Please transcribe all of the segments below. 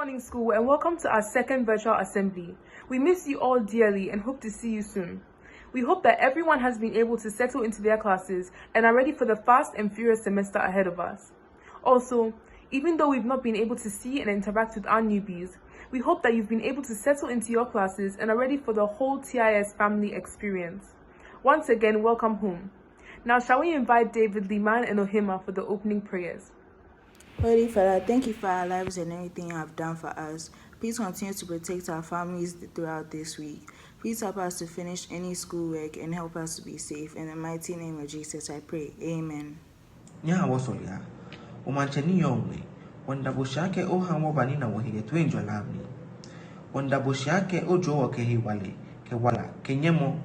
morning, school, and welcome to our second virtual assembly. We miss you all dearly and hope to see you soon. We hope that everyone has been able to settle into their classes and are ready for the fast and furious semester ahead of us. Also, even though we've not been able to see and interact with our newbies, we hope that you've been able to settle into your classes and are ready for the whole TIS family experience. Once again, welcome home. Now, shall we invite David, Liman, and Ohima for the opening prayers? Holy Father, thank you for our lives and everything you have done for us. Please continue to protect our families throughout this week. Please help us to finish any schoolwork and help us to be safe. In the mighty name of Jesus, I pray. Amen. Nya wasolia. Omancheni yomwe. Wanda boshake oha wabani na wahiye tuenjwa lamni. Wanda boshake ojo wake hiwale. Kewala. Kenyemo.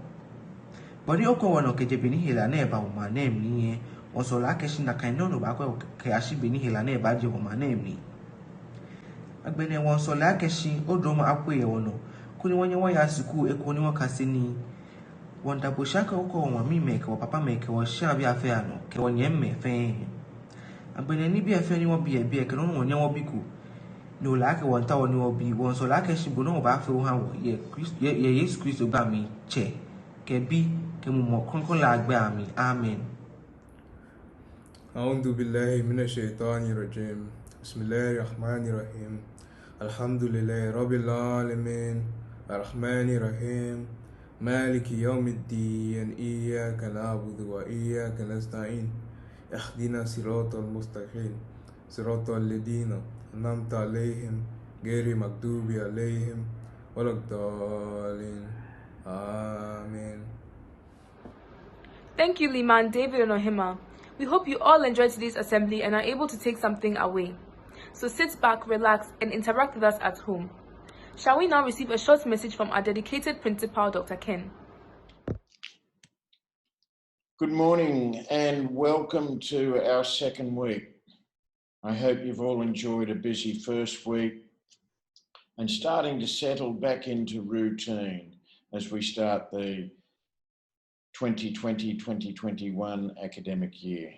Bari oko wano kejebini hila neba umanemni. Wasolake shinda kainono bakwe keashi bini hila neba je umanemni. Agbene wasolake shi odroma akwe wono. Kuni wanya waya siku ekoni wakasini. Wanda boshake oko wamame ke wapapa meke washabi afeano ke wanyemme fe. Agbene ni bi afeni wo bi e ke no wonya wo biku. No lake wanta woni wo bi won so lake shi bono ba fe wo han wo ye Yesu Kristo ba mi che ke bi ke mu mo konkon la agbe ami. Amen. أعوذ بالله من الشيطان الرجيم بسم الله الرحمن الرحيم الحمد لله رب العالمين الرحمن الرحيم مالك يوم الدين إياك نعبد وإياك نستعين اهدنا صراط المستقيم صراط الذين أنعمت عليهم غير المغضوب عليهم ولا الضالين آمين. Thank you, Liman, David, and Ohima. We hope you all enjoyed today's assembly and are able to take something away. So sit back, relax, and interact with us at home. Shall we now receive a short message from our dedicated principal, Dr. Ken? Good morning and welcome to our second week. I hope you've all enjoyed a busy first week and starting to settle back into routine as we start the 2020-2021 academic year.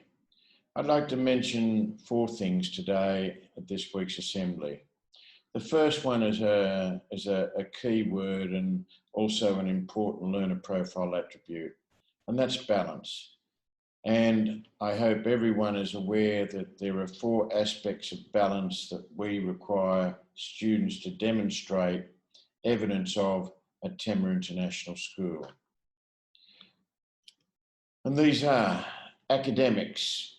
I'd like to mention 4 things today at this week's assembly. The first one is a key word and also an important learner profile attribute, and that's balance. And I hope everyone is aware that there are 4 aspects of balance that we require students to demonstrate evidence of at Tema International School. And these are academics.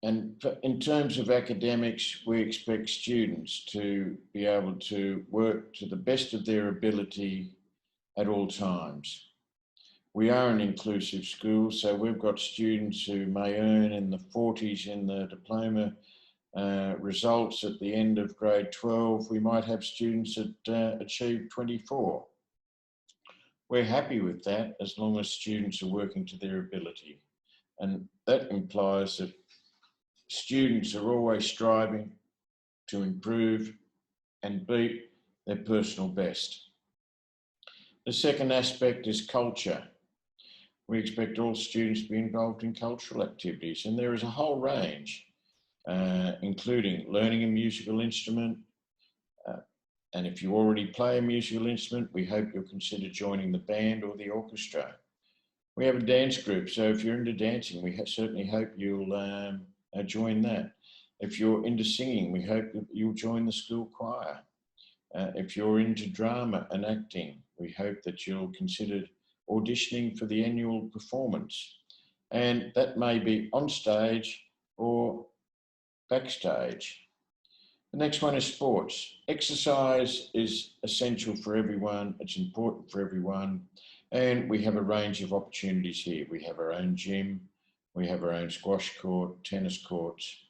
And in terms of academics, we expect students to be able to work to the best of their ability at all times. We are an inclusive school, so we've got students who may earn in the 40s in the diploma results at the end of grade 12. We might have students that achieve 24. We're happy with that as long as students are working to their ability. And that implies that students are always striving to improve and beat their personal best. The second aspect is culture. We expect all students to be involved in cultural activities, and there is a whole range, including learning a musical instrument, and if you already play a musical instrument, we hope you'll consider joining the band or the orchestra. We have a dance group, so if you're into dancing, we certainly hope you'll join that. If you're into singing, we hope that you'll join the school choir. If you're into drama and acting, we hope that you'll consider auditioning for the annual performance. And that may be on stage or backstage. The next one is sports. Exercise is essential for everyone. It's important for everyone. And we have a range of opportunities here. We have our own gym. We have our own squash court, tennis courts.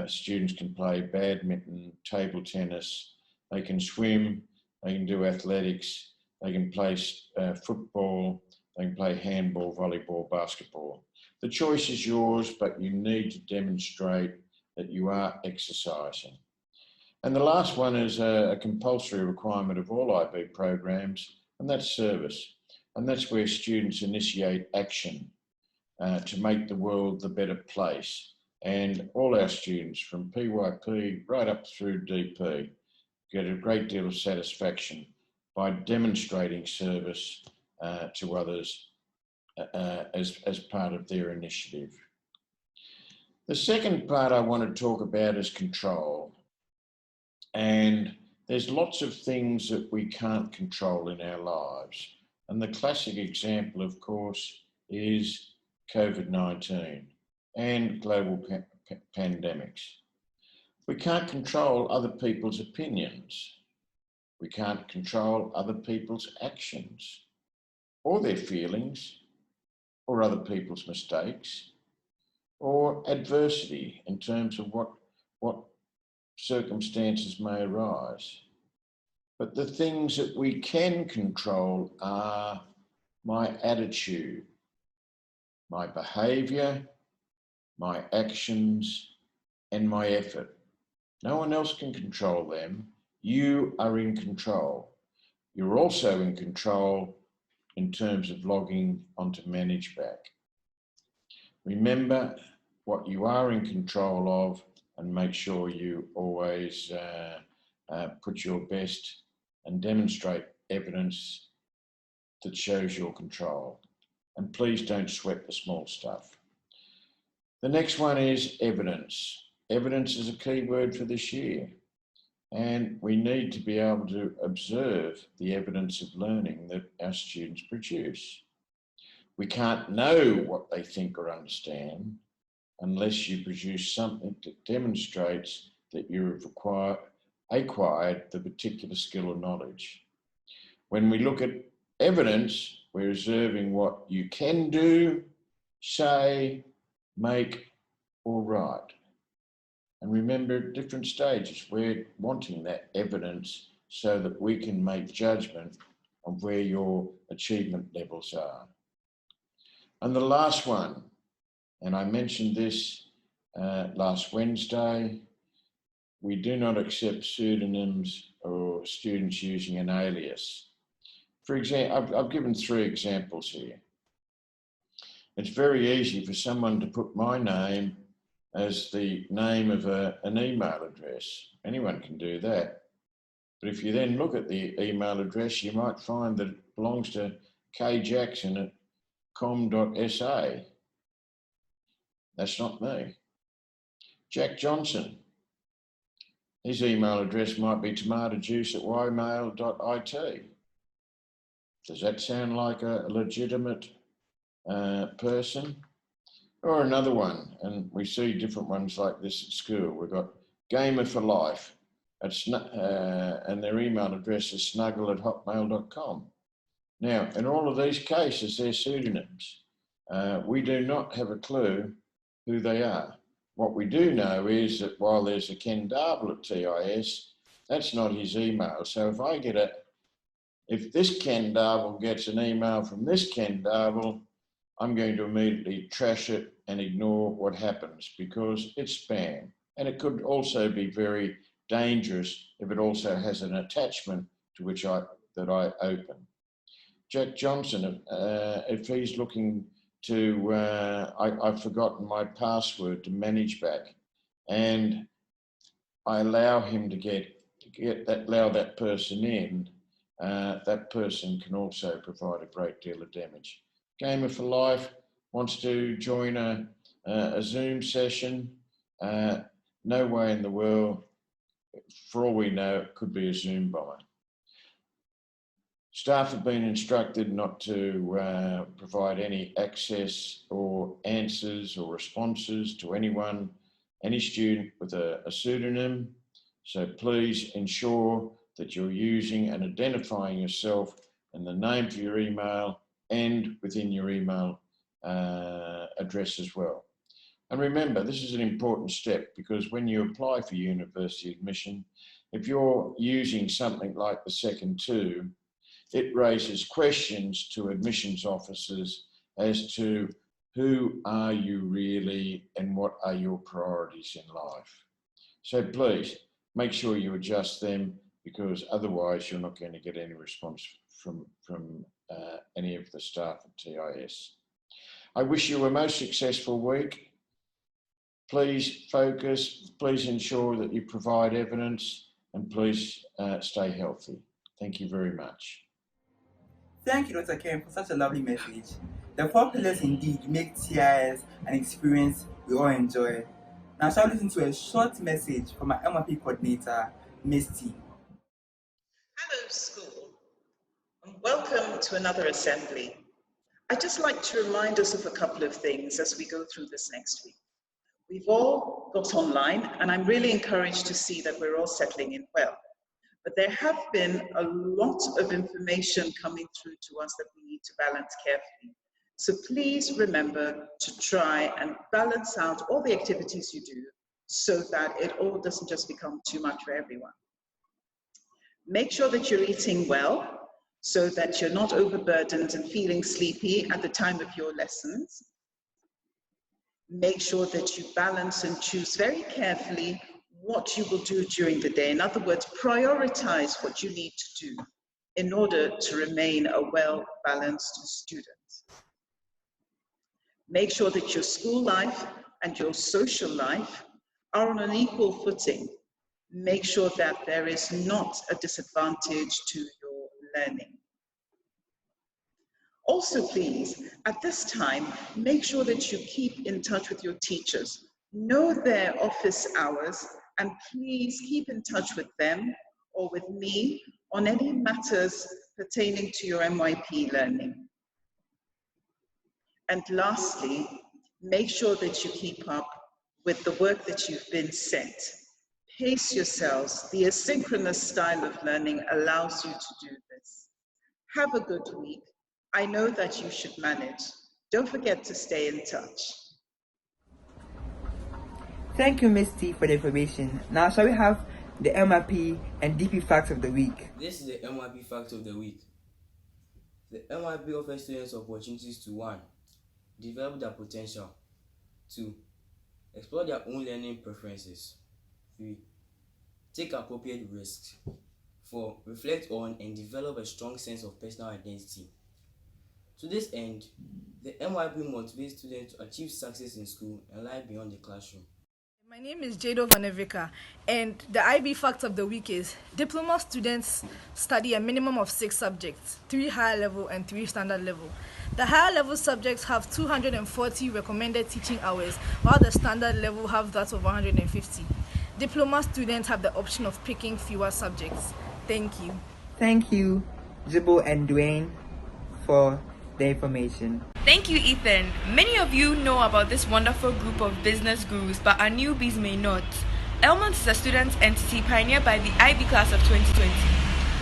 Students can play badminton, table tennis. They can swim. They can do athletics. They can play football. They can play handball, volleyball, basketball. The choice is yours, but you need to demonstrate that you are exercising. And the last one is a compulsory requirement of all IB programs, and that's service. And that's where students initiate action to make the world the better place. and all our students from PYP right up through DP get a great deal of satisfaction by demonstrating service to others as part of their initiative. The second part I want to talk about is control. And there's lots of things that we can't control in our lives. And the classic example, of course, is COVID-19 and global pandemics. We can't control other people's opinions. We can't control other people's actions or their feelings or other people's mistakes or adversity in terms of what circumstances may arise. But the things that we can control are my attitude, my behaviour, my actions, and my effort. No one else can control them. You are in control. You're also in control in terms of logging onto ManageBack. Remember what you are in control of and make sure you always put your best and demonstrate evidence that shows your control. And please don't sweat the small stuff. The next one is evidence. Evidence is a key word for this year. And we need to be able to observe the evidence of learning that our students produce. We can't know what they think or understand unless you produce something that demonstrates that you've acquired the particular skill or knowledge. When we look at evidence, we're observing what you can do, say, make, or write. And remember, at different stages, we're wanting that evidence so that we can make judgment of where your achievement levels are. And the last one, and I mentioned this last Wednesday, we do not accept pseudonyms or students using an alias. For example, I've given 3 examples here. It's very easy for someone to put my name as the name of an email address. Anyone can do that. But if you then look at the email address, you might find that it belongs to kjackson@com.sa. That's not me. Jack Johnson, his email address might be tomatojuice@ymail.it. Does that sound like a legitimate person? Or another one, and we see different ones like this at school. We've got Gamer for Life, and their email address is snuggle@hotmail.com. Now, in all of these cases, they're pseudonyms. We do not have a clue who they are. What we do know is that while there's a Ken Darble at TIS, that's not his email. So if this Ken Darble gets an email from this Ken Darble, I'm going to immediately trash it and ignore what happens because it's spam. And it could also be very dangerous if it also has an attachment to which that I open. Jack Johnson, if he's looking to, I've forgotten my password to ManageBack, and I allow him to allow that person in, that person can also provide a great deal of damage. Gamer for Life wants to join a Zoom session. No way in the world, for all we know, it could be a Zoom bomber. Staff have been instructed not to provide any access or answers or responses to any student with a pseudonym. So please ensure that you're using and identifying yourself and the name for your email and within your email address as well. And remember, this is an important step because when you apply for university admission, if you're using something like the second 2, it raises questions to admissions officers as to who are you really and what are your priorities in life. So please make sure you adjust them because otherwise you're not going to get any response from any of the staff at TIS. I wish you a most successful week. Please focus, please ensure that you provide evidence, and please stay healthy. Thank you very much. Thank you, Dr. Karen, for such a lovely message. The 4 pillars indeed make TIS an experience we all enjoy. Now, shall we listen to a short message from our MRP coordinator, Ms. T. Hello, school, and welcome to another assembly. I'd just like to remind us of a couple of things as we go through this next week. We've all got online, and I'm really encouraged to see that we're all settling in well. But there have been a lot of information coming through to us that we need to balance carefully. So please remember to try and balance out all the activities you do so that it all doesn't just become too much for everyone. Make sure that you're eating well so that you're not overburdened and feeling sleepy at the time of your lessons. Make sure that you balance and choose very carefully what you will do during the day. In other words, prioritize what you need to do in order to remain a well-balanced student. Make sure that your school life and your social life are on an equal footing. Make sure that there is not a disadvantage to your learning. Also, please, at this time, make sure that you keep in touch with your teachers. Know their office hours, and please keep in touch with them or with me on any matters pertaining to your MYP learning. And lastly, make sure that you keep up with the work that you've been sent. Pace yourselves. The asynchronous style of learning allows you to do this. Have a good week. I know that you should manage. Don't forget to stay in touch. Thank you, Ms. T, for the information. Now, shall we have the MRP and DP facts of the week? This is the MRP fact of the week. The MRP offers students opportunities to 1. Develop their potential. 2. Explore their own learning preferences. 3. Take appropriate risks. 4. Reflect on and develop a strong sense of personal identity. To this end, the MYP motivates students to achieve success in school and life beyond the classroom. My name is Jado Vanevika, and the IB fact of the week is diploma students study a minimum of 6 subjects, 3 higher level and 3 standard level. The higher level subjects have 240 recommended teaching hours, while the standard level have that of 150. Diploma students have the option of picking fewer subjects. Thank you. Thank you, Jibo and Dwayne, for the information. Thank you, Ethan. Many of you know about this wonderful group of business gurus, but our newbies may not. Elmont is a student entity pioneered by the IB class of 2020.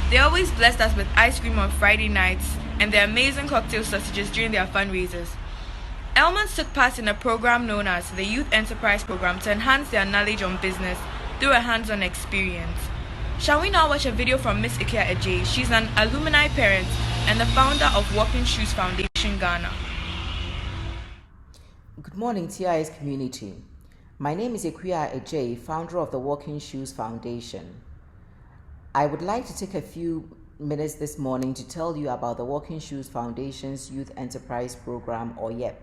They always blessed us with ice cream on Friday nights and their amazing cocktail sausages during their fundraisers. Elmont took part in a program known as the Youth Enterprise Program to enhance their knowledge on business through a hands-on experience. Shall we now watch a video from Miss Ikea Ajay? She's an alumni parent and the founder of Walking Shoes Foundation Ghana. Good morning, TIS community. My name is Ikea Ajay, founder of the Walking Shoes Foundation. I would like to take a few minutes this morning to tell you about the Walking Shoes Foundation's Youth Enterprise Program, or YEP,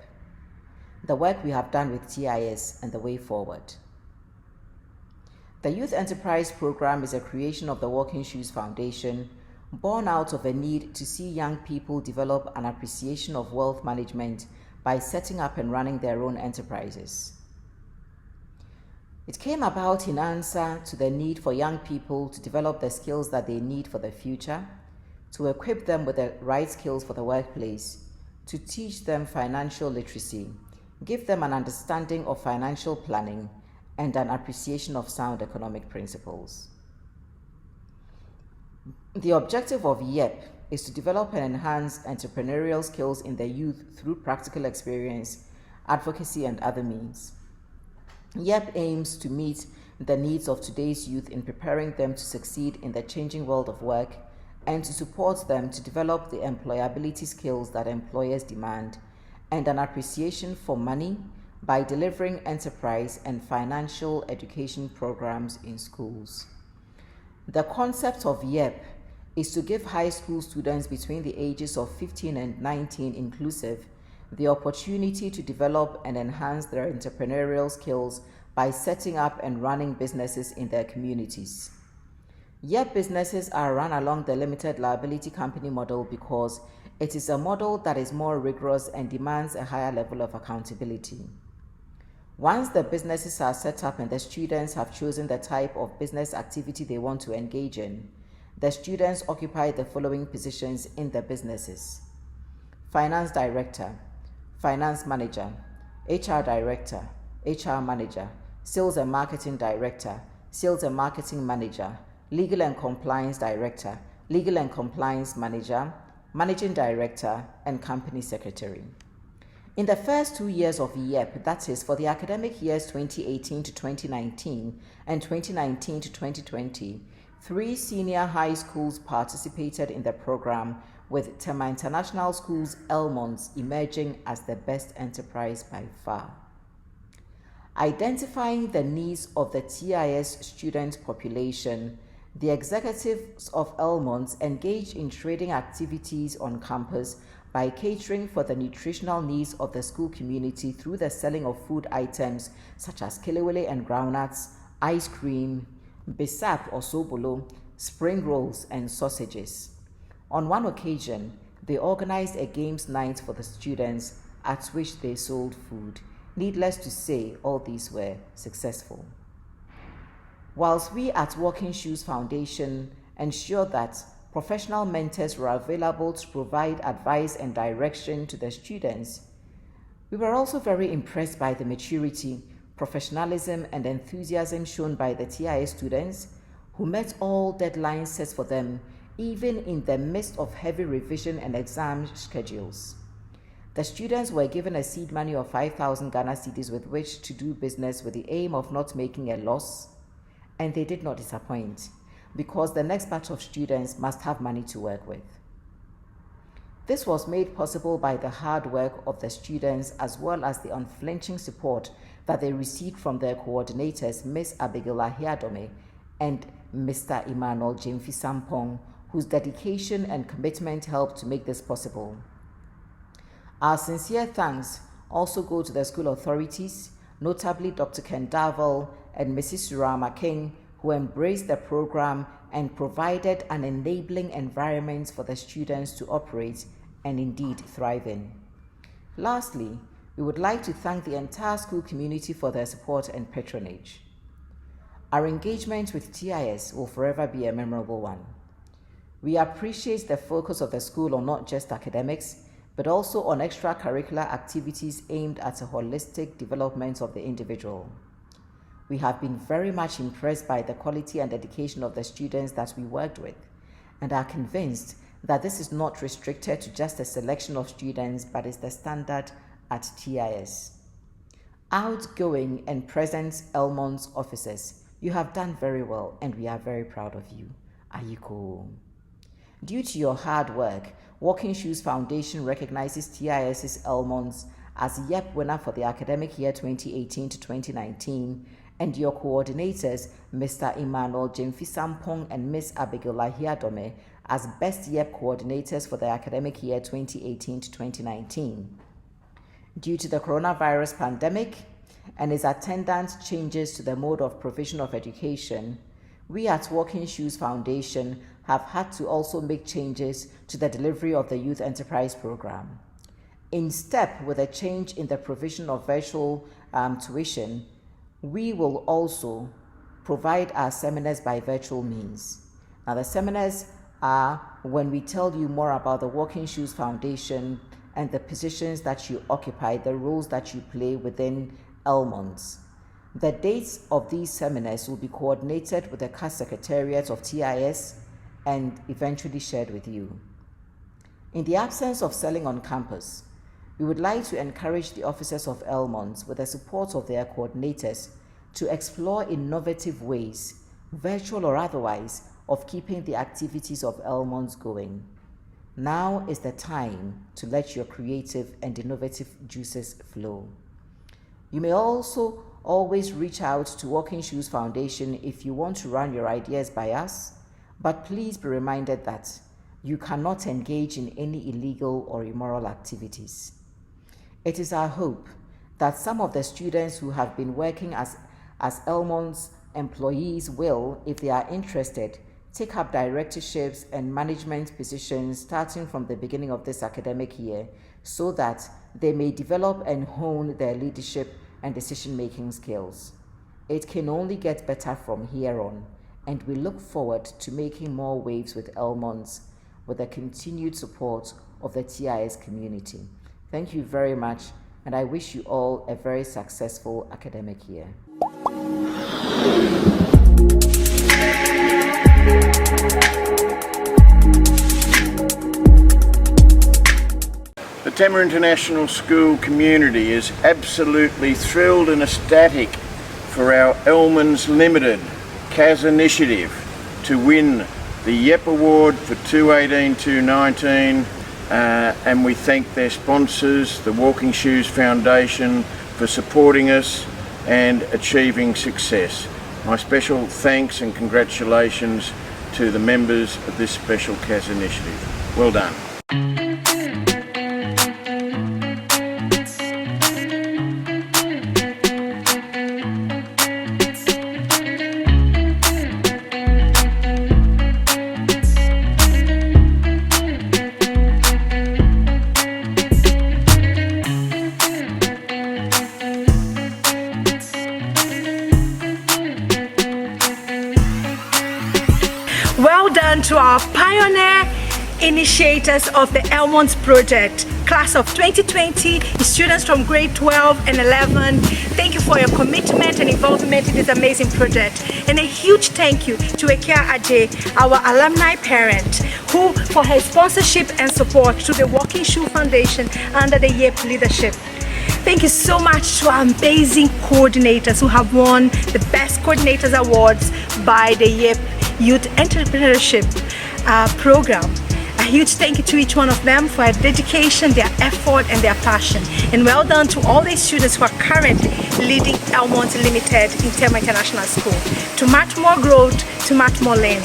the work we have done with TIS and the way forward. The Youth Enterprise Program is a creation of the Walking Shoes Foundation, born out of a need to see young people develop an appreciation of wealth management by setting up and running their own enterprises. It came about in answer to the need for young people to develop the skills that they need for the future, to equip them with the right skills for the workplace, to teach them financial literacy, give them an understanding of financial planning, and an appreciation of sound economic principles. The objective of YEP is to develop and enhance entrepreneurial skills in the youth through practical experience, advocacy, and other means. YEP aims to meet the needs of today's youth in preparing them to succeed in the changing world of work and to support them to develop the employability skills that employers demand and an appreciation for money by delivering enterprise and financial education programs in schools. The concept of YEP is to give high school students between the ages of 15 and 19 inclusive the opportunity to develop and enhance their entrepreneurial skills by setting up and running businesses in their communities. Yet businesses are run along the limited liability company model because it is a model that is more rigorous and demands a higher level of accountability. Once the businesses are set up and the students have chosen the type of business activity they want to engage in, the students occupy the following positions in the businesses: finance director, finance manager, HR director, HR manager, sales and marketing director, sales and marketing manager, legal and compliance director, legal and compliance manager, managing director, and company secretary. In the first 2 years of YEP, that is for the academic years 2018 to 2019 and 2019 to 2020, 3 senior high schools participated in the program, with Tema International School's Elmonts emerging as the best enterprise by far. Identifying the needs of the TIS student population, the executives of Elmonts engaged in trading activities on campus by catering for the nutritional needs of the school community through the selling of food items such as kelewele and groundnuts, ice cream, bisap or sobolo, spring rolls, and sausages. On one occasion, they organized a games night for the students at which they sold food. Needless to say, all these were successful. Whilst we at Walking Shoes Foundation ensured that professional mentors were available to provide advice and direction to the students, we were also very impressed by the maturity, professionalism, and enthusiasm shown by the TIS students, who met all deadlines set for them, even in the midst of heavy revision and exam schedules. The students were given a seed money of 5,000 Ghana cedis with which to do business with the aim of not making a loss, and they did not disappoint, because the next batch of students must have money to work with. This was made possible by the hard work of the students as well as the unflinching support that they received from their coordinators, Ms. Abigail Ahiadome and Mr. Emmanuel Jemfi Sarpong, whose dedication and commitment helped to make this possible. Our sincere thanks also go to the school authorities, notably Dr. Ken Darvel and Mrs. Surama King, who embraced the program and provided an enabling environment for the students to operate and indeed thrive in. Lastly, we would like to thank the entire school community for their support and patronage. Our engagement with TIS will forever be a memorable one. We appreciate the focus of the school on not just academics, but also on extracurricular activities aimed at a holistic development of the individual. We have been very much impressed by the quality and dedication of the students that we worked with, and are convinced that this is not restricted to just a selection of students, but is the standard at TIS. Outgoing and present Elmonts officers, you have done very well, and we are very proud of you. Eyako. Due to your hard work, Walking Shoes Foundation recognizes TIS's Elmonts as YEP winner for the academic year 2018 to 2019, and your coordinators, Mr. Emmanuel Jemfi Sarpong and Ms. Abigail Ahiadome, as best YEP coordinators for the academic year 2018 to 2019. Due to the coronavirus pandemic and its attendant changes to the mode of provision of education, we at Walking Shoes Foundation have had to also make changes to the delivery of the Youth Enterprise Program. In step with a change in the provision of virtual tuition, we will also provide our seminars by virtual means. Now, the seminars are when we tell you more about the Walking Shoes Foundation and the positions that you occupy, the roles that you play within Elmonts. The dates of these seminars will be coordinated with the CAS Secretariat of TIS and eventually shared with you. In the absence of selling on campus, we would like to encourage the officers of Elmonts, with the support of their coordinators, to explore innovative ways, virtual or otherwise, of keeping the activities of Elmonts going. Now is the time to let your creative and innovative juices flow. You may also always reach out to Walking Shoes Foundation if you want to run your ideas by us, but please be reminded that you cannot engage in any illegal or immoral activities. It is our hope that some of the students who have been working as as Elmon's employees will, if they are interested, take up directorships and management positions starting from the beginning of this academic year so that they may develop and hone their leadership and decision-making skills. It can only get better from here on, and we look forward to making more waves with Elmon's with the continued support of the TIS community. Thank you very much, and I wish you all a very successful academic year. The Tema International School community is absolutely thrilled and ecstatic for our Elmon's Limited CAS initiative to win the YEP Award for 2018-2019, and we thank their sponsors, the Walking Shoes Foundation, for supporting us and achieving success. My special thanks and congratulations to the members of this special CAS initiative. Well done. Well done to our pioneer initiators of the Elmon's project, class of 2020, students from grade 12 and 11. Thank you for your commitment and involvement in this amazing project. And a huge thank you to Addo, our alumni parent, who for her sponsorship and support to the Walking Shoe Foundation under the YEP leadership. Thank you so much to our amazing coordinators who have won the Best Coordinators Awards by the YEP Youth Entrepreneurship Program. A huge thank you to each one of them for their dedication, their effort, and their passion. And well done to all the students who are currently leading Elmon's Limited in Tema International School. To much more growth, to much more learning.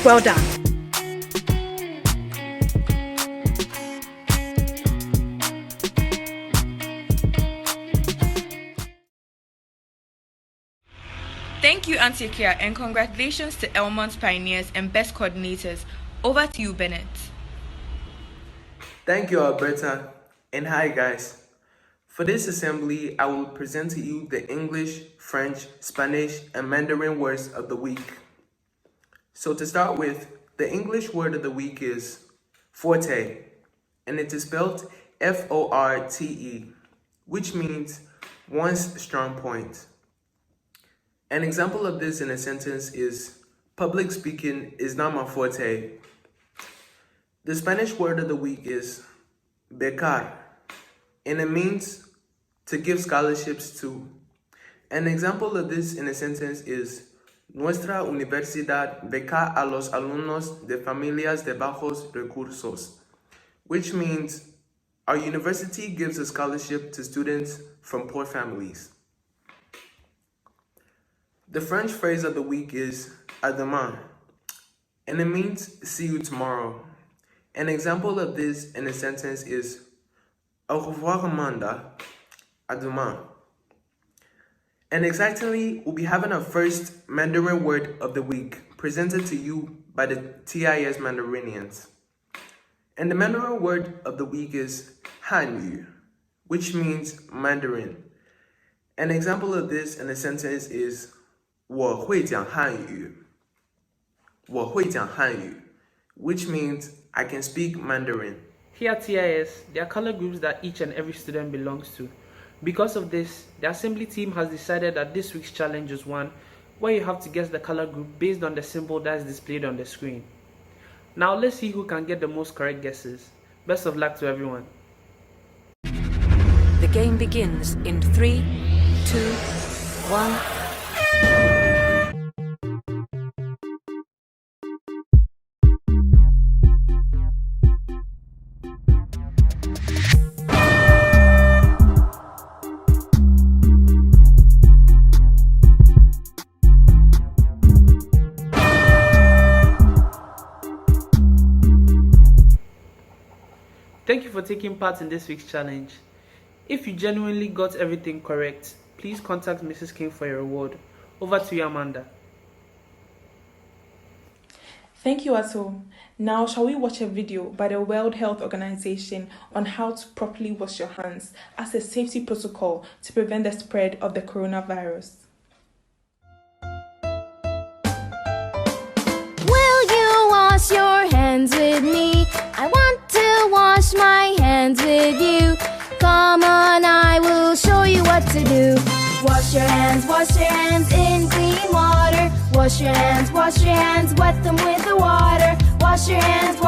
Well done. Thank you, Auntie Kia, and congratulations to Elmon's pioneers and best coordinators. Over to you, Bennett. Thank you, Alberta, and hi guys. For this assembly, I will present to you the English, French, Spanish, and Mandarin words of the week. So to start with, the English word of the week is forte, and it is spelled F-O-R-T-E, which means one's strong point. An example of this in a sentence is, public speaking is not my forte. The Spanish word of the week is becar, and it means to give scholarships to. An example of this in a sentence is, nuestra universidad beca a los alumnos de familias de bajos recursos, which means our university gives a scholarship to students from poor families. The French phrase of the week is à demain, and it means see you tomorrow. An example of this in a sentence is au revoir Amanda, à demain. And excitedly, we'll be having our first Mandarin word of the week presented to you by the TIS Mandarinians. And the Mandarin word of the week is Hanyu, which means Mandarin. An example of this in a sentence is 我会讲汉语. 我会讲汉语, which means I can speak Mandarin. Here at TIS, there are color groups that each and every student belongs to. Because of this, the assembly team has decided that this week's challenge is one where you have to guess the color group based on the symbol that is displayed on the screen. Now let's see who can get the most correct guesses. Best of luck to everyone. The game begins in 3, 2, 1. Thank you for taking part in this week's challenge. If you genuinely got everything correct, please contact Mrs. King for your reward. Over to you, Amanda. Thank you, Ato. Now, shall we watch a video by the World Health Organization on how to properly wash your hands as a safety protocol to prevent the spread of the coronavirus? Will you wash your hands with me? I want to wash my hands with you. Come on, I will show you what to do. Wash your hands in clean water. Wash your hands, wet them with the water. Wash your hands,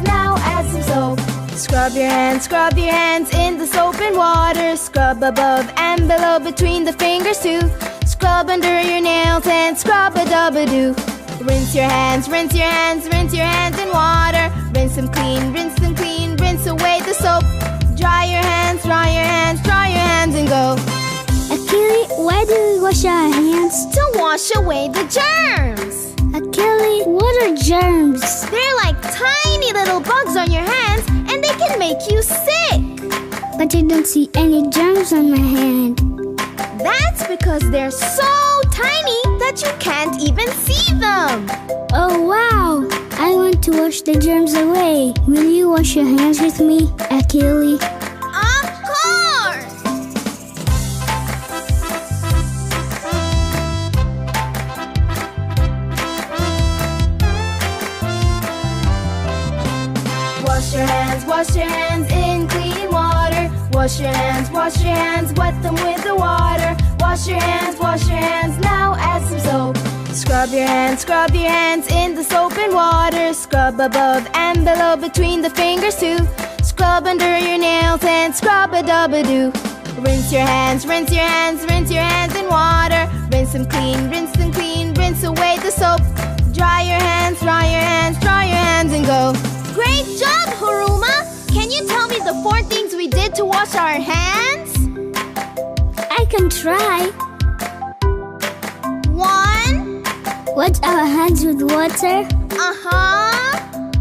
now add some soap. Scrub your hands in the soap and water. Scrub above and below between the fingers too. Scrub under your nails and scrub a dub-a-doo. Rinse your hands in water. Rinse them clean, rinse away the soap. Dry your hands and go. Achille, why do we wash our hands? To wash away the germs. Achille, what are germs? They're like tiny little bugs on your hands and they can make you sick. But I don't see any germs on my hand. That's because they're so tiny that you can't even see them. Oh wow! I want to wash the germs away. Will you wash your hands with me, Achille? Of course! Wash your hands in clean water. Wash your hands, wet them with the water. Wash your hands, now add some soap. Scrub your hands in the soap and water. Scrub above and below between the fingers too. Scrub under your nails and scrub a dub-a-doo. Rinse your hands in water. Rinse them clean, rinse away the soap. Dry your hands and go. Great job, Haruma! Can you tell me the 4 things we did to wash our hands? I can try. 1. Wash our hands with water.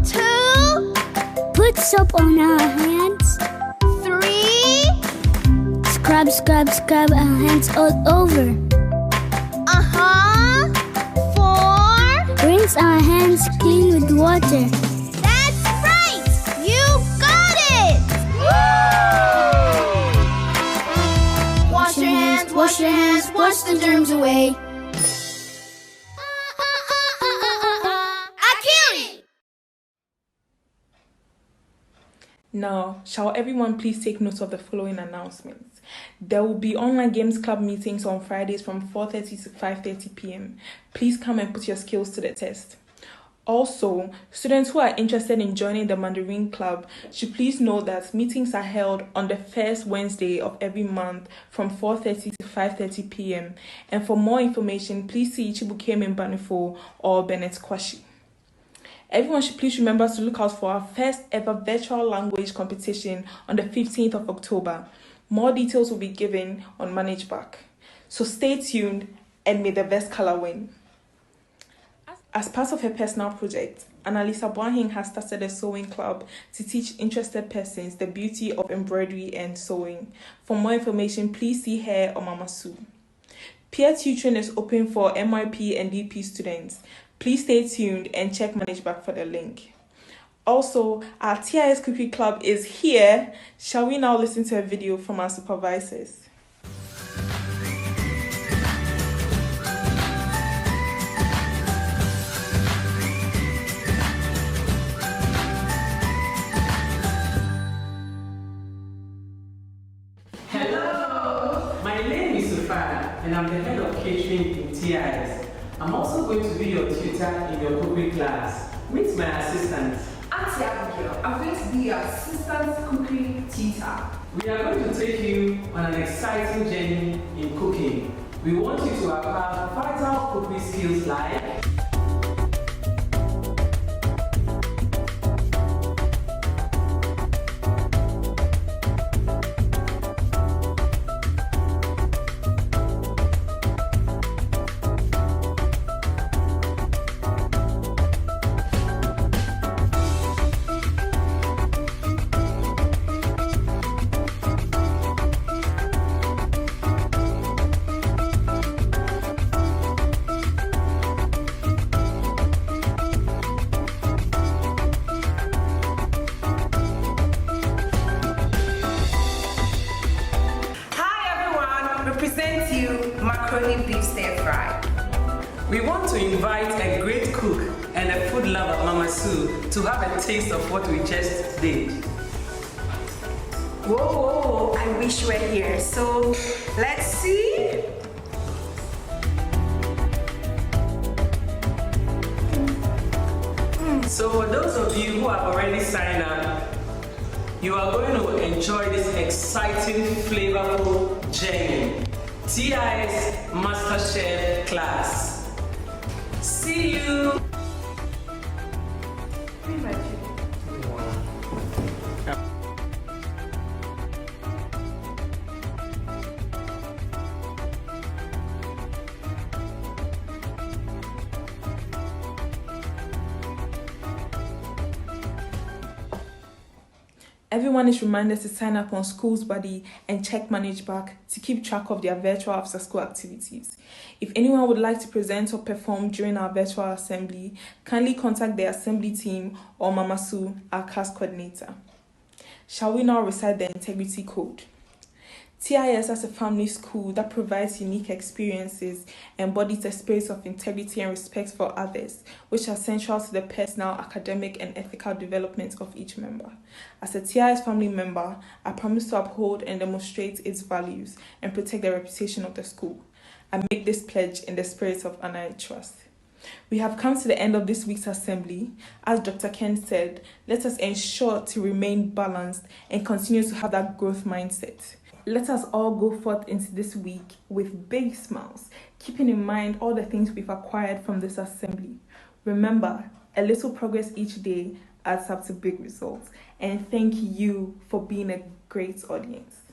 2. Put soap on our hands. 3. Scrub our hands all over. 4. Rinse our hands clean with water. Wash your hands, wash the germs away. Achille! Now, shall everyone please take note of the following announcements. There will be online games club meetings on Fridays from 4:30 to 5:30 p.m. Please come and put your skills to the test. Also, students who are interested in joining the Mandarin Club should please know that meetings are held on the first Wednesday of every month from 4:30 to 5:30 p.m. And for more information, please see Chibukem in Banifo or Bennett Quarshie. Everyone should please remember to look out for our first ever virtual language competition on the 15th of October. More details will be given on ManageBack. So stay tuned and may the best color win. As part of her personal project, Annalisa Boahing has started a sewing club to teach interested persons the beauty of embroidery and sewing. For more information, please see her on Mama Sue. Peer tutoring is open for MYP and DP students. Please stay tuned and check ManageBack for the link. Also, our TIS Cookie Club is here. Shall we now listen to a video from our supervisors? And I'm the head of catering in TIS. I'm also going to be your tutor in your cookery class. Meet my assistant. Auntie Abigail, I'm going to be your assistant cookery tutor. We are going to take you on an exciting journey in cooking. We want you to acquire vital cookery skills like macaroni beef stir fry. We want to invite a great cook and a food lover, Mama Sue, to have a taste of what we just did. Whoa, I wish you were here. So let's see. So for those of you who have already signed up, you are going to enjoy this exciting, flavorful journey. TIS MasterChef class. See you. Everyone is reminded to sign up on Schools Buddy and check Manage Back to keep track of their virtual after-school activities. If anyone would like to present or perform during our virtual assembly, kindly contact the assembly team or Mama Sue, our class coordinator. Shall we now recite the integrity code? TIS as a family school that provides unique experiences embodies a spirit of integrity and respect for others, which are central to the personal, academic, and ethical development of each member. As a TIS family member, I promise to uphold and demonstrate its values and protect the reputation of the school. I make this pledge in the spirit of honor and trust. We have come to the end of this week's assembly. As Dr. Ken said, let us ensure to remain balanced and continue to have that growth mindset. Let us all go forth into this week with big smiles, keeping in mind all the things we've acquired from this assembly. Remember, a little progress each day adds up to big results. And thank you for being a great audience.